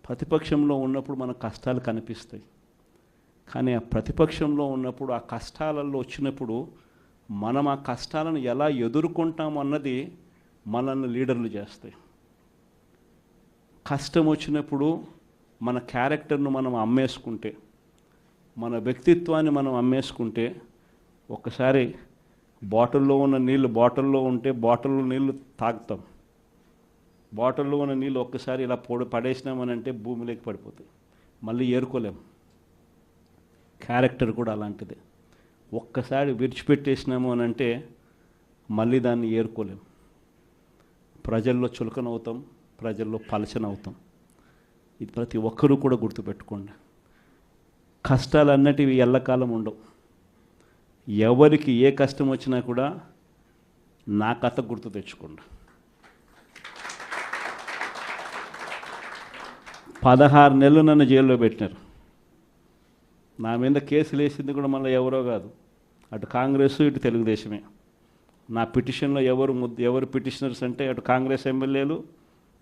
ప్రతిపక్షంలో ఉన్నప్పుడు మన కష్టాలు కనిపిస్తాయి. కానీ ఆ ప్రతిపక్షంలో ఉన్నప్పుడు ఆ కష్టాలలో వచ్చినప్పుడు మనం ఆ కష్టాలను ఎలా ఎదుర్కొంటాం అన్నది మనల్ని లీడర్లు చేస్తాయి. కష్టం వచ్చినప్పుడు మన క్యారెక్టర్ను మనం అమ్మేసుకుంటే, మన వ్యక్తిత్వాన్ని మనం అమ్మేసుకుంటే, ఒక్కసారి బాటిల్లో ఉన్న నీళ్ళు బాటిల్లో ఉంటే బాటిల్లో నీళ్ళు తాగుతాం. బాటిల్లో ఉన్న నీళ్ళు ఒక్కసారి ఇలా పడేసినామనంటే భూమిలోకి పడిపోతాయి, మళ్ళీ ఏరుకోలేం. క్యారెక్టర్ కూడా అలాంటిదే. ఒక్కసారి విడిచిపెట్టేసినాము అని అంటే మళ్ళీ దాన్ని ఏరుకోలేం. ప్రజల్లో చులకనవుతాం, ప్రజల్లో పలచనవుతాం. ఇది ప్రతి ఒక్కరూ కూడా గుర్తుపెట్టుకోండి. కష్టాలు అన్నటివి ఎల్లకాలం ఉండవు. ఎవరికి ఏ కష్టం వచ్చినా కూడా నా కథ గుర్తు తెచ్చుకోండి. 16 నెలలు నన్ను జైల్లో పెట్టినారు. నా మీద కేసులు వేసింది కూడా మళ్ళీ ఎవరో కాదు, అటు కాంగ్రెస్ ఇటు తెలుగుదేశమే. నా పిటిషన్లో ఎవరు పిటిషనర్స్ అంటే అటు కాంగ్రెస్ ఎమ్మెల్యేలు,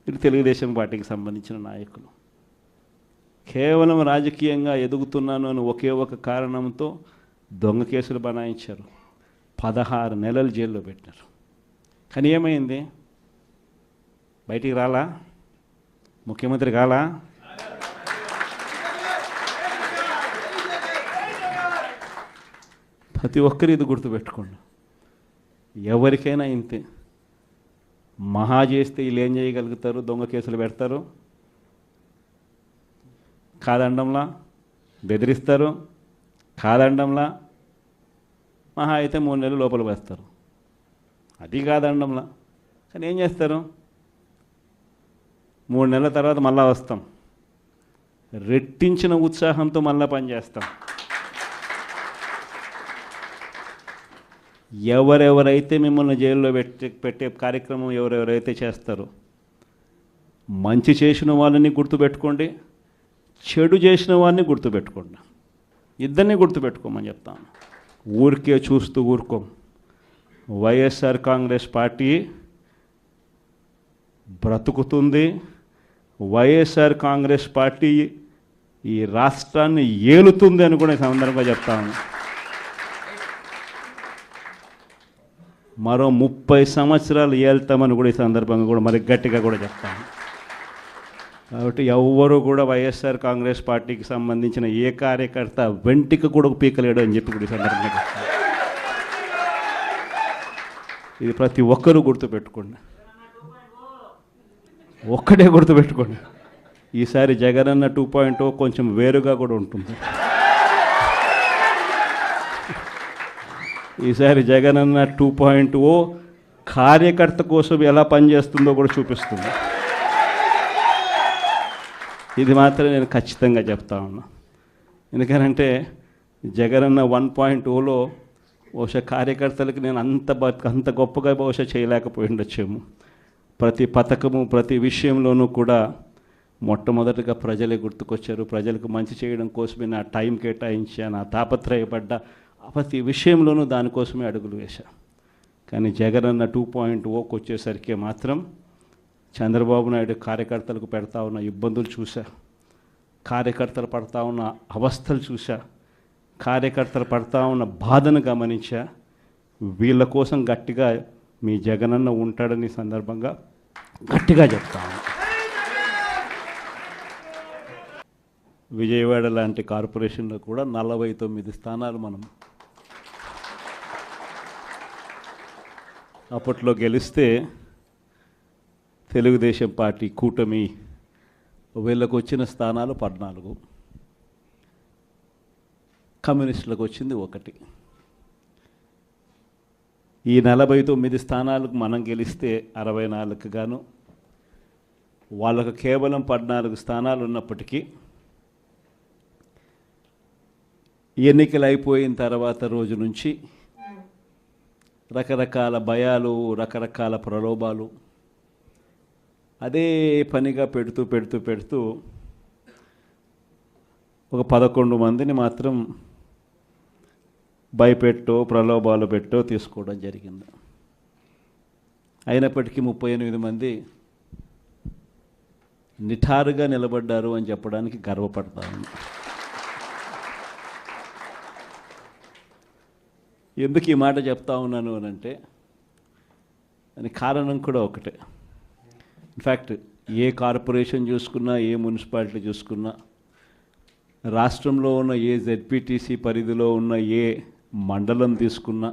ఇటు తెలుగుదేశం పార్టీకి సంబంధించిన నాయకులు. కేవలం రాజకీయంగా ఎదుగుతున్నాను అని ఒకే ఒక కారణంతో దొంగ కేసులు బనాయించారు. 16 నెలలు జైల్లో పెట్టినారు. కానీ ఏమైంది? బయటికి రాలా? ముఖ్యమంత్రి కాలా? ప్రతి ఒక్కరు ఇది గుర్తుపెట్టుకోండి. ఎవరికైనా ఇంతే. మహా చేస్తే వీళ్ళు ఏం చేయగలుగుతారు? దొంగ కేసులు పెడతారు, కాదండంలా బెదిరిస్తారు, కాదండంలా మహా అయితే 3 నెలలు లోపల వేస్తారు, అది కాదండంలా. కానీ ఏం చేస్తారు? 3 నెలల తర్వాత మళ్ళా వస్తాం, రెట్టించిన ఉత్సాహంతో మళ్ళా పనిచేస్తాం. ఎవరెవరైతే మిమ్మల్ని జైల్లో పెట్టే కార్యక్రమం ఎవరెవరైతే చేస్తారో, మంచి చేసిన వాళ్ళని గుర్తుపెట్టుకోండి, చెడు చేసిన వాడిని గుర్తుపెట్టుకోండి. ఇద్దరిని గుర్తుపెట్టుకోమని చెప్తాను. ఊరికే చూస్తూ ఊరుకోం. వైఎస్ఆర్ కాంగ్రెస్ పార్టీ బ్రతుకుతుంది. వైఎస్ఆర్ కాంగ్రెస్ పార్టీ ఈ రాష్ట్రాన్ని ఏలుతుంది అని కూడా ఈ సందర్భంగా చెప్తాను. మరో 30 సంవత్సరాలు ఏళ్తామని కూడా ఈ సందర్భంగా కూడా మరి గట్టిగా కూడా చెప్తాను. కాబట్టి ఎవ్వరూ కూడా వైఎస్ఆర్ కాంగ్రెస్ పార్టీకి సంబంధించిన ఏ కార్యకర్త వెంటికి కూడా పీకలేడు అని చెప్పి కూడా ఈ సందర్భంగా చెప్తాను. ఇది ప్రతి ఒక్కరూ గుర్తుపెట్టుకోండి. ఒక్కటే గుర్తుపెట్టుకోండి, ఈసారి జగనన్న 2.0 కొంచెం వేరుగా కూడా ఉంటుంది. ఈసారి జగనన్న 2.0 కార్యకర్త కోసం ఎలా పనిచేస్తుందో కూడా చూపిస్తుంది. ఇది మాత్రం నేను ఖచ్చితంగా చెప్తా ఉన్నా. ఎందుకనంటే జగనన్న 1.0లో బహుశా కార్యకర్తలకు నేను అంత గొప్పగా బహుశా చేయలేకపోయి ఉండొచ్చేమో. ప్రతి పథకము ప్రతి విషయంలోనూ కూడా మొట్టమొదటిగా ప్రజలే గుర్తుకొచ్చారు. ప్రజలకు మంచి చేయడం కోసమే నా టైం కేటాయించా, నా తాపత్రయపడ్డా, ప్రతి విషయంలోనూ దానికోసమే అడుగులు వేశా. కానీ జగనన్న 2.0కి వచ్చేసరికి మాత్రం చంద్రబాబు నాయుడు కార్యకర్తలకు పెడతా ఉన్న ఇబ్బందులు చూశా, కార్యకర్తలు పడతా ఉన్న అవస్థలు చూశా, కార్యకర్తలు పడతా ఉన్న బాధను గమనించా. వీళ్ళ కోసం గట్టిగా మీ జగనన్న ఉంటాడని సందర్భంగా గట్టిగా చెప్తాను. విజయవాడ లాంటి కార్పొరేషన్లో కూడా 49 స్థానాలు మనం అప్పట్లో గెలిస్తే తెలుగుదేశం పార్టీ కూటమి వీళ్ళకు వచ్చిన స్థానాలు 14, కమ్యూనిస్టులకు వచ్చింది 1. ఈ 49 స్థానాలకు మనం గెలిస్తే 64కు గాను వాళ్ళకు కేవలం 14 స్థానాలు ఉన్నప్పటికీ ఎన్నికలు అయిపోయిన తర్వాత రోజు నుంచి రకరకాల భయాలు, రకరకాల ప్రలోభాలు అదే పనిగా పెడుతూ ఒక 11 మందిని మాత్రం భయపెట్టో ప్రలోభాలు పెట్టో తీసుకోవడం జరిగింది. అయినప్పటికీ 38 మంది నిఠారుగా నిలబడ్డారు అని చెప్పడానికి గర్వపడతాను. ఎందుకు ఈ మాట చెప్తా ఉన్నాను అని అంటే దానికి కారణం కూడా ఒకటే. ఇన్ఫ్యాక్ట్ ఏ కార్పొరేషన్ చూసుకున్నా, ఏ మున్సిపాలిటీ చూసుకున్నా, రాష్ట్రంలో ఉన్న ఏ జెడ్పీటీసీ పరిధిలో ఉన్న ఏ మండలం తీసుకున్నా,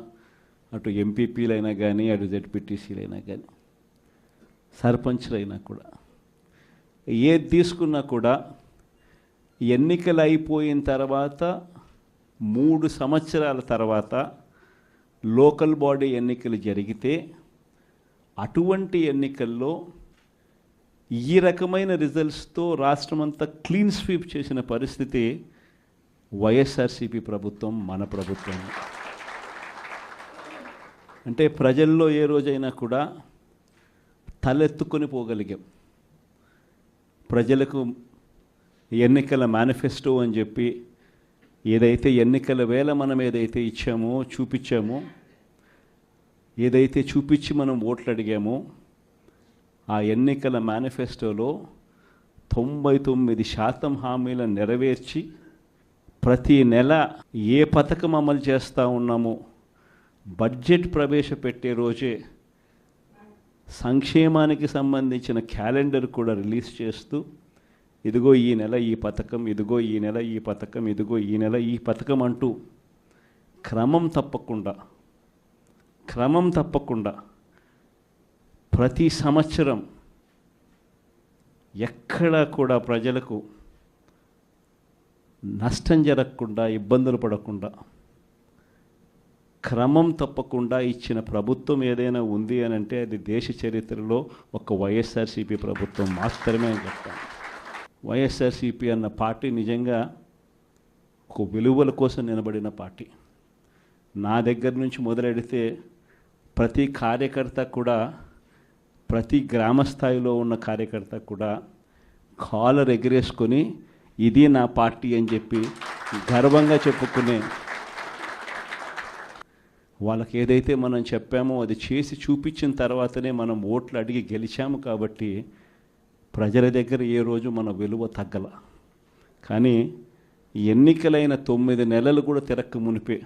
అటు ఎంపీపీలైనా కానీ, అటు జెడ్పీటీసీలైనా కానీ, సర్పంచ్లైనా కూడా, ఏది తీసుకున్నా కూడా ఎన్నికలు అయిపోయిన తర్వాత 3 సంవత్సరాల తర్వాత లోకల్ బాడీ ఎన్నికలు జరిగితే అటువంటి ఎన్నికల్లో ఈ రకమైన రిజల్ట్స్తో రాష్ట్రమంతా క్లీన్ స్వీప్ చేసిన పరిస్థితి వైఎస్ఆర్సీపీ ప్రభుత్వం, మన ప్రభుత్వం. అంటే ప్రజల్లో ఏ రోజైనా కూడా తలెత్తుకొని పోగలిగాం. ప్రజలకు ఎన్నికల మేనిఫెస్టో అని చెప్పి ఏదైతే ఎన్నికల వేళ మనం ఏదైతే ఇచ్చామో, చూపించామో, ఏదైతే చూపించి మనం ఓట్లు అడిగామో, ఆ ఎన్నికల మేనిఫెస్టోలో 99% హామీలను నెరవేర్చి ప్రతి నెల ఏ పథకం అమలు చేస్తూ ఉన్నామో బడ్జెట్ ప్రవేశపెట్టే రోజే సంక్షేమానికి సంబంధించిన క్యాలెండర్ కూడా రిలీజ్ చేస్తూ, ఇదిగో ఈ నెల ఈ పథకం, ఇదిగో ఈ నెల ఈ పథకం, ఇదిగో ఈ నెల ఈ పథకం అంటూ క్రమం తప్పకుండా ప్రతి సంవత్సరం ఎక్కడా కూడా ప్రజలకు నష్టం జరగకుండా, ఇబ్బందులు పడకుండా, క్రమం తప్పకుండా ఇచ్చిన ప్రభుత్వం ఏదైనా ఉంది అని అంటే అది దేశ చరిత్రలో ఒక వైఎస్ఆర్సీపీ ప్రభుత్వం మాత్రమే అని చెప్తాను. వైఎస్ఆర్సీపీ అన్న పార్టీ నిజంగా ఒక విలువల కోసం నిలబడిన పార్టీ. నా దగ్గర నుంచి మొదలెడితే ప్రతి కార్యకర్త కూడా, ప్రతి గ్రామ స్థాయిలో ఉన్న కార్యకర్త కూడా కాలర్ ఎగిరేసుకొని ఇది నా పార్టీ అని చెప్పి గర్వంగా చెప్పుకునే, వాళ్ళకి ఏదైతే మనం చెప్పామో అది చేసి చూపించిన తర్వాతనే మనం ఓట్లు అడిగి గెలిచాము. కాబట్టి ప్రజల దగ్గర ఏ రోజు మన విలువ తగ్గల. కానీ ఎన్నికలైన 9 నెలలు కూడా తిరక్క మునిపే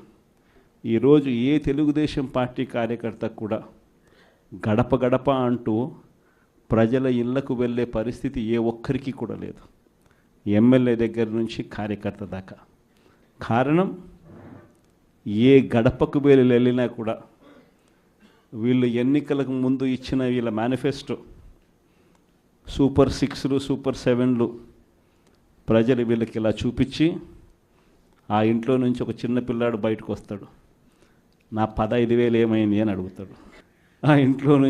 ఈరోజు ఏ తెలుగుదేశం పార్టీ కార్యకర్త కూడా గడప గడప అంటూ ప్రజల ఇళ్లకు వెళ్ళే పరిస్థితి ఏ ఒక్కరికి కూడా లేదు, ఎమ్మెల్యే దగ్గర నుంచి కార్యకర్త దాకా. కారణం, ఏ గడపకు వెళ్ళినా కూడా వీళ్ళు ఎన్నికలకు ముందు ఇచ్చిన వీళ్ళ మేనిఫెస్టో సూపర్ 6లు, సూపర్ 7లు ప్రజలు వీళ్ళకి ఇలా చూపించి, ఆ ఇంట్లో నుంచి ఒక చిన్న పిల్లాడు బయటకు వస్తాడు, నా 15,000 ఏమైంది అని అడుగుతాడు. ఆ ఇంట్లో నుంచి